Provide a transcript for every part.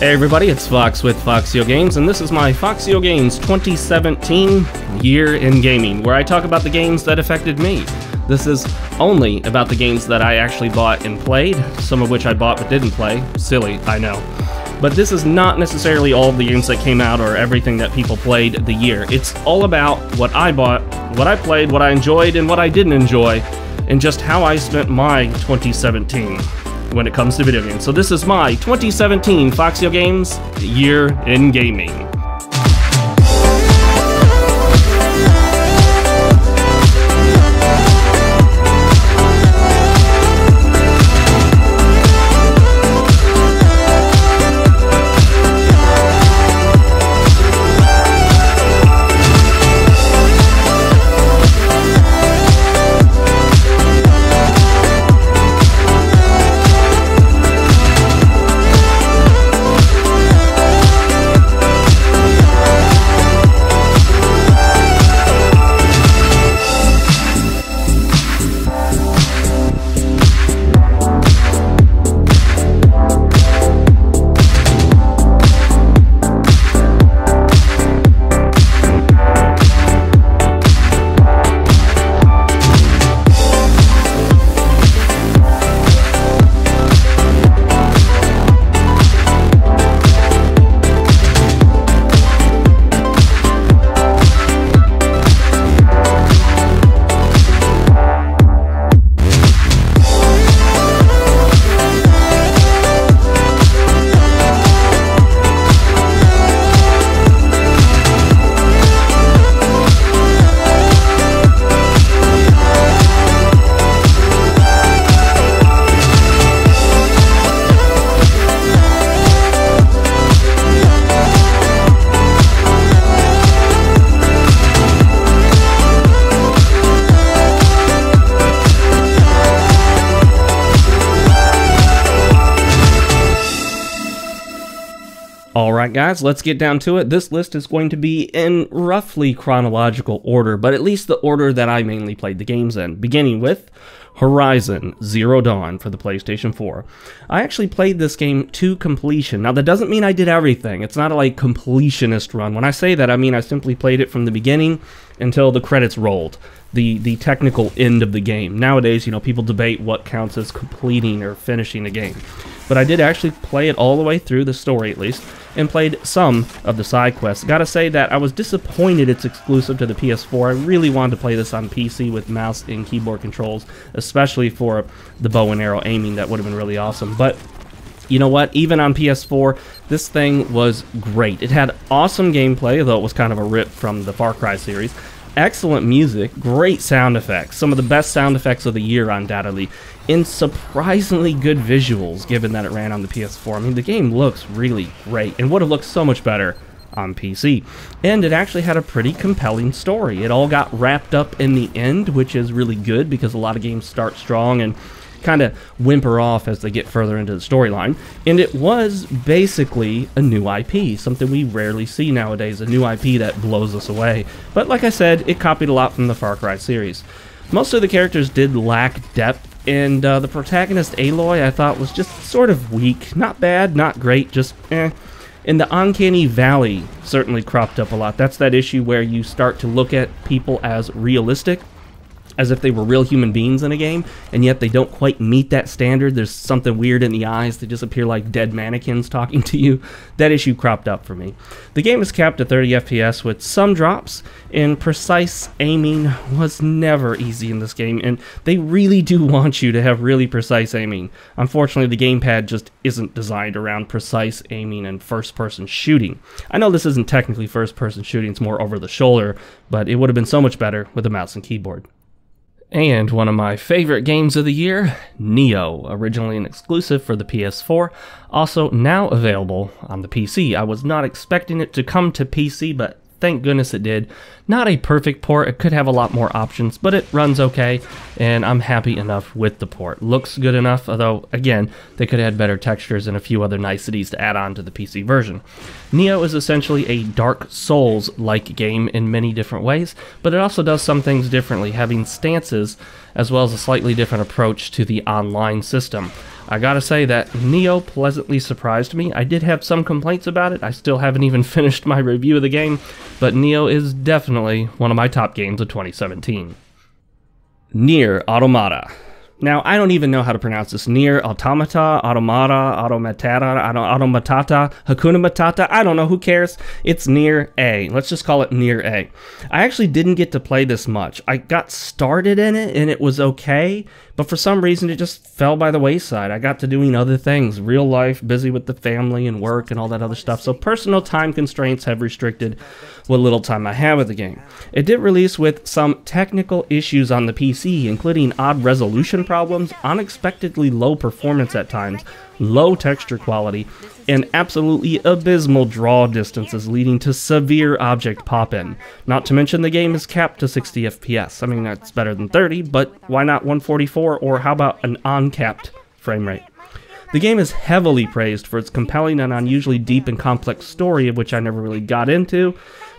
Hey everybody, it's Fox with FoxeoGames, and this is my FoxeoGames 2017 Year in Gaming, where I talk about the games that affected me. This is only about the games that I actually bought and played, some of which I bought but didn't play. Silly, I know. But this is not necessarily all of the games that came out or everything that people played the year. It's all about what I bought, what I played, what I enjoyed, and what I didn't enjoy, and just how I spent my 2017. When it comes to video games. So this is my 2017 FoxeoGames Year in Gaming. Alright guys, let's get down to it. This list is going to be in roughly chronological order, but at least the order that I mainly played the games in, beginning with Horizon Zero Dawn for the PlayStation 4. I actually played this game to completion. Now that doesn't mean I did everything. It's not a like completionist run. When I say that, I mean I simply played it from the beginning until the credits rolled. The technical end of the game. Nowadays, you know, people debate what counts as completing or finishing a game. But I did actually play it all the way through, the story at least, and played some of the side quests. Gotta say that I was disappointed it's exclusive to the PS4. I really wanted to play this on PC with mouse and keyboard controls, especially for the bow and arrow aiming. That would have been really awesome. But you know what? Even on PS4, this thing was great. It had awesome gameplay, though it was kind of a rip from the Far Cry series. Excellent music, great sound effects, some of the best sound effects of the year undoubtedly, and surprisingly good visuals given that it ran on the PS4. I mean, the game looks really great and would have looked so much better on PC. And it actually had a pretty compelling story. It all got wrapped up in the end, which is really good because a lot of games start strong and kind of whimper off as they get further into the storyline. And it was basically a new IP, something we rarely see nowadays, a new IP that blows us away. But like I said, it copied a lot from the Far Cry series. Most of the characters did lack depth, and the protagonist Aloy I thought was just sort of weak. Not bad, not great, just eh. And the Uncanny Valley certainly cropped up a lot. That's that issue where you start to look at people as realistic, as if they were real human beings in a game, and yet they don't quite meet that standard. There's something weird in the eyes. They just appear like dead mannequins talking to you. That issue cropped up for me. The game is capped at 30 FPS with some drops, and precise aiming was never easy in this game, and they really do want you to have really precise aiming. Unfortunately, the gamepad just isn't designed around precise aiming and first-person shooting. I know this isn't technically first-person shooting, it's more over the shoulder, but it would have been so much better with a mouse and keyboard. And one of my favorite games of the year, Nioh, originally an exclusive for the PS4, also now available on the PC. I was not expecting it to come to PC, but thank goodness it did. Not a perfect port, it could have a lot more options, but it runs okay, and I'm happy enough with the port. Looks good enough, although, again, they could have had better textures and a few other niceties to add on to the PC version. Nioh is essentially a Dark Souls-like game in many different ways, but it also does some things differently, having stances as well as a slightly different approach to the online system. I gotta say that Nioh pleasantly surprised me. I did have some complaints about it. I still haven't even finished my review of the game, but Nioh is definitely one of my top games of 2017. Nier Automata. Now, I don't even know how to pronounce this. Nier Automata, Automatata, Hakuna Matata. I don't know, who cares? It's Nier A. Let's just call it Nier A. I actually didn't get to play this much. I got started in it, and it was okay, but for some reason, it just fell by the wayside. I got to doing other things, real life, busy with the family and work and all that other stuff, so personal time constraints have restricted what little time I have with the game. It did release with some technical issues on the PC, including odd resolution problems, unexpectedly low performance at times, low texture quality, and absolutely abysmal draw distances leading to severe object pop-in. Not to mention the game is capped to 60 FPS. I mean, that's better than 30, but why not 144, or how about an uncapped frame rate? The game is heavily praised for its compelling and unusually deep and complex story, of which I never really got into,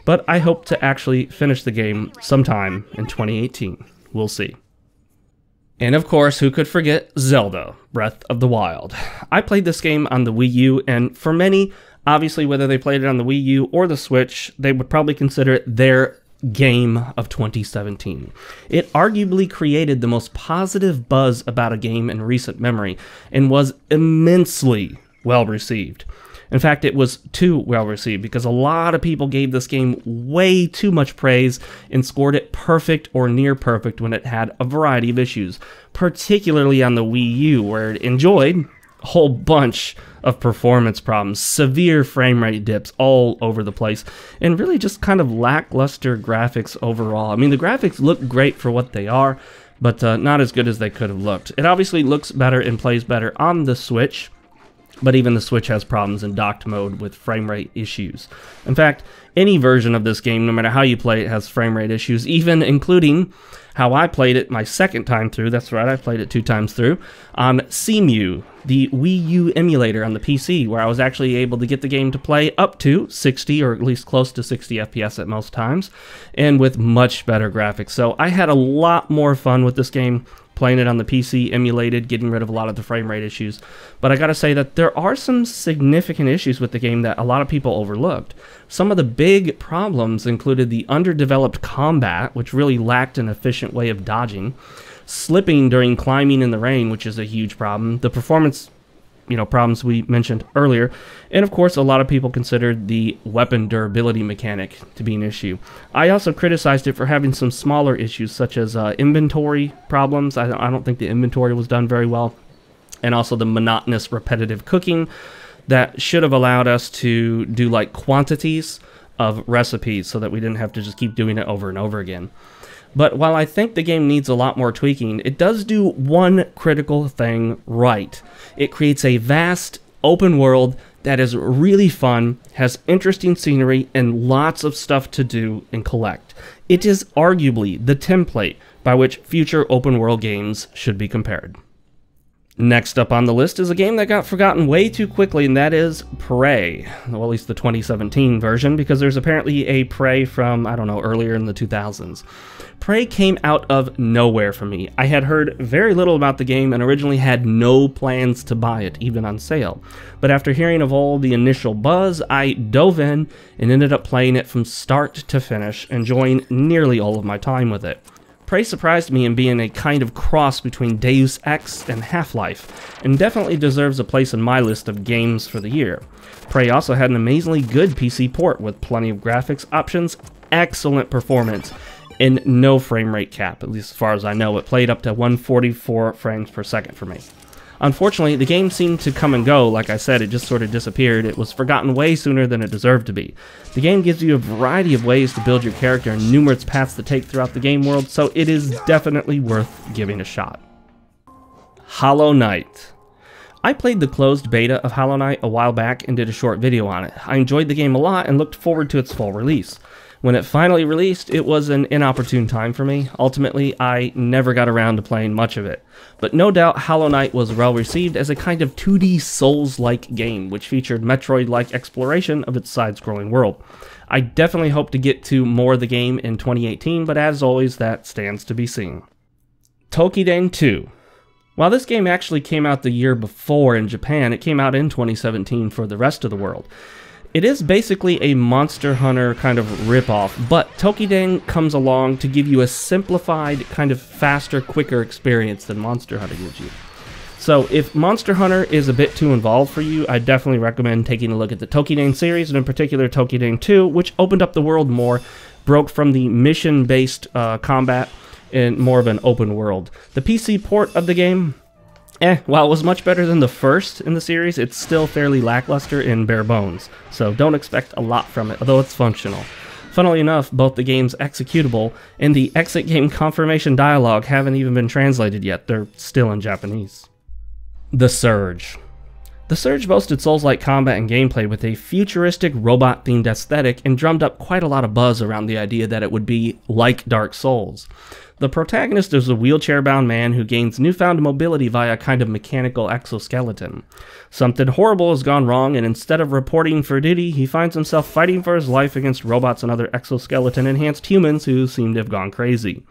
but I hope to actually finish the game sometime in 2018. We'll see. And of course, who could forget Zelda, Breath of the Wild. I played this game on the Wii U, and for many, obviously whether they played it on the Wii U or the Switch, they would probably consider it their game of 2017. It arguably created the most positive buzz about a game in recent memory, and was immensely well received. In fact, it was too well received because a lot of people gave this game way too much praise and scored it perfect or near perfect when it had a variety of issues, particularly on the Wii U, where it enjoyed a whole bunch of performance problems, severe frame rate dips all over the place, and really just kind of lackluster graphics overall. I mean, the graphics look great for what they are, but not as good as they could have looked. It obviously looks better and plays better on the Switch, but even the Switch has problems in docked mode with frame rate issues. In fact, any version of this game, no matter how you play it, has frame rate issues, even including how I played it my second time through. That's right, I played it 2 times through, on Cemu, the Wii U emulator on the PC, where I was actually able to get the game to play up to 60, or at least close to 60 FPS at most times, and with much better graphics. So I had a lot more fun with this game, playing it on the PC emulated, getting rid of a lot of the frame rate issues. But I gotta say that there are some significant issues with the game that a lot of people overlooked. Some of the big problems included the underdeveloped combat, which really lacked an efficient way of dodging, slipping during climbing in the rain, which is a huge problem, the performance problems we mentioned earlier, and of course a lot of people considered the weapon durability mechanic to be an issue. I also criticized it for having some smaller issues such as inventory problems. I don't think the inventory was done very well, and also the monotonous repetitive cooking that should have allowed us to do like quantities of recipes so that we didn't have to just keep doing it over and over again. But while I think the game needs a lot more tweaking, it does do one critical thing right. It creates a vast, open world that is really fun, has interesting scenery, and lots of stuff to do and collect. It is arguably the template by which future open world games should be compared. Next up on the list is a game that got forgotten way too quickly, and that is Prey. Well, at least the 2017 version, because there's apparently a Prey from, I don't know, earlier in the 2000s. Prey came out of nowhere for me. I had heard very little about the game and originally had no plans to buy it, even on sale. But after hearing of all the initial buzz, I dove in and ended up playing it from start to finish, enjoying nearly all of my time with it. Prey surprised me in being a kind of cross between Deus Ex and Half-Life, and definitely deserves a place in my list of games for the year. Prey also had an amazingly good PC port with plenty of graphics options, excellent performance, and no frame rate cap, at least as far as I know. It played up to 144 frames per second for me. Unfortunately, the game seemed to come and go. Like I said, it just sort of disappeared. It was forgotten way sooner than it deserved to be. The game gives you a variety of ways to build your character and numerous paths to take throughout the game world, so it is definitely worth giving a shot. Hollow Knight. I played the closed beta of Hollow Knight a while back and did a short video on it. I enjoyed the game a lot and looked forward to its full release. When it finally released, it was an inopportune time for me. Ultimately, I never got around to playing much of it. But no doubt Hollow Knight was well received as a kind of 2D Souls-like game, which featured Metroid-like exploration of its side-scrolling world. I definitely hope to get to more of the game in 2018, but as always, that stands to be seen. TokiDing 2. While this game actually came out the year before in Japan, it came out in 2017 for the rest of the world. It is basically a Monster Hunter kind of ripoff, but TokiDing comes along to give you a simplified, kind of faster, quicker experience than Monster Hunter gives you. So if Monster Hunter is a bit too involved for you, I definitely recommend taking a look at the TokiDing series, and in particular TokiDing 2, which opened up the world more, broke from the mission-based combat, in more of an open world. The PC port of the game, while it was much better than the first in the series, it's still fairly lackluster and bare bones, so don't expect a lot from it, although it's functional. Funnily enough, both the game's executable and the exit game confirmation dialogue haven't even been translated yet, they're still in Japanese. The Surge. The Surge boasted Souls-like combat and gameplay with a futuristic robot-themed aesthetic and drummed up quite a lot of buzz around the idea that it would be like Dark Souls. The protagonist is a wheelchair-bound man who gains newfound mobility via a kind of mechanical exoskeleton. Something horrible has gone wrong, and instead of reporting for duty, he finds himself fighting for his life against robots and other exoskeleton-enhanced humans who seem to have gone crazy.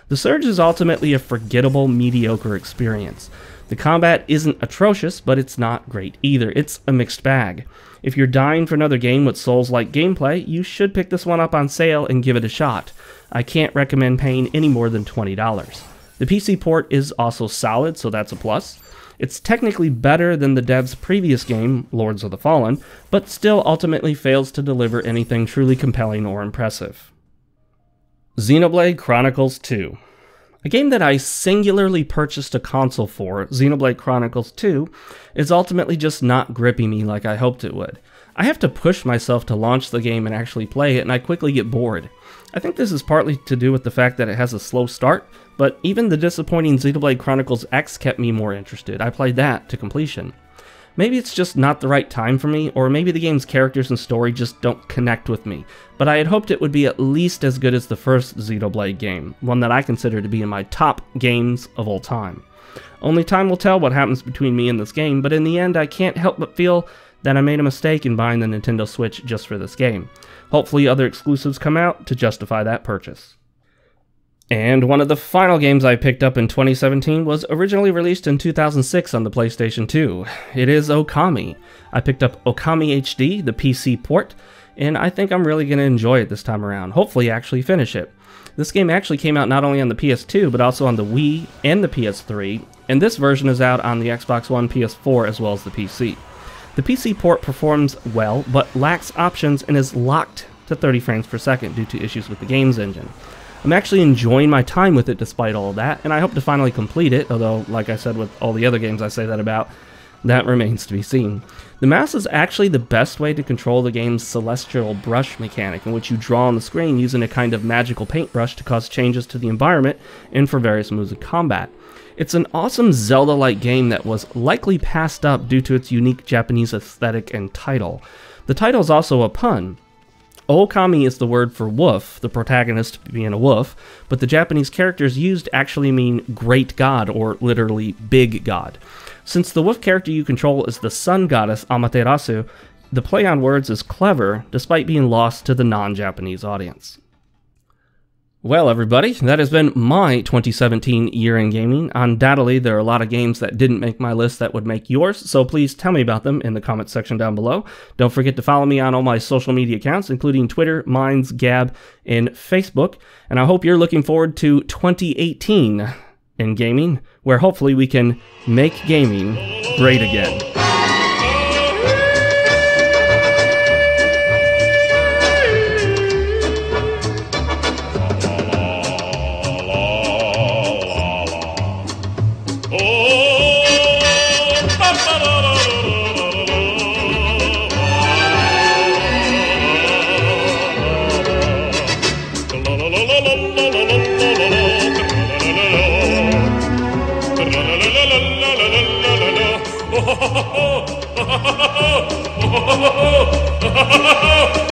The Surge is ultimately a forgettable, mediocre experience. The combat isn't atrocious, but it's not great either. It's a mixed bag. If you're dying for another game with Souls-like gameplay, you should pick this one up on sale and give it a shot. I can't recommend paying any more than $20. The PC port is also solid, so that's a plus. It's technically better than the dev's previous game, Lords of the Fallen, but still ultimately fails to deliver anything truly compelling or impressive. Xenoblade Chronicles 2. A game that I singularly purchased a console for, Xenoblade Chronicles 2, is ultimately just not gripping me like I hoped it would. I have to push myself to launch the game and actually play it, and I quickly get bored. I think this is partly to do with the fact that it has a slow start, but even the disappointing Xenoblade Chronicles X kept me more interested. I played that to completion. Maybe it's just not the right time for me, or maybe the game's characters and story just don't connect with me, but I had hoped it would be at least as good as the first Xenoblade game, one that I consider to be in my top games of all time. Only time will tell what happens between me and this game, but in the end I can't help but feel that I made a mistake in buying the Nintendo Switch just for this game. Hopefully other exclusives come out to justify that purchase. And one of the final games I picked up in 2017 was originally released in 2006 on the PlayStation 2. It is Okami. I picked up Okami HD, the PC port, and I think I'm really going to enjoy it this time around. Hopefully actually finish it. This game actually came out not only on the PS2, but also on the Wii and the PS3, and this version is out on the Xbox One, PS4, as well as the PC. The PC port performs well, but lacks options and is locked to 30 frames per second due to issues with the game's engine. I'm actually enjoying my time with it despite all of that, and I hope to finally complete it, although, like I said with all the other games I say that about, that remains to be seen. The mouse is actually the best way to control the game's celestial brush mechanic, in which you draw on the screen using a kind of magical paintbrush to cause changes to the environment and for various moves of combat. It's an awesome Zelda-like game that was likely passed up due to its unique Japanese aesthetic and title. The title is also a pun. Okami is the word for wolf, the protagonist being a wolf, but the Japanese characters used actually mean great god, or literally big god. Since the wolf character you control is the sun goddess Amaterasu, the play on words is clever, despite being lost to the non-Japanese audience. Well, everybody, that has been my 2017 year in gaming. Undoubtedly, there are a lot of games that didn't make my list that would make yours, so please tell me about them in the comments section down below. Don't forget to follow me on all my social media accounts, including Twitter, Minds, Gab, and Facebook. And I hope you're looking forward to 2018 in gaming, where hopefully we can make gaming great again. Oh,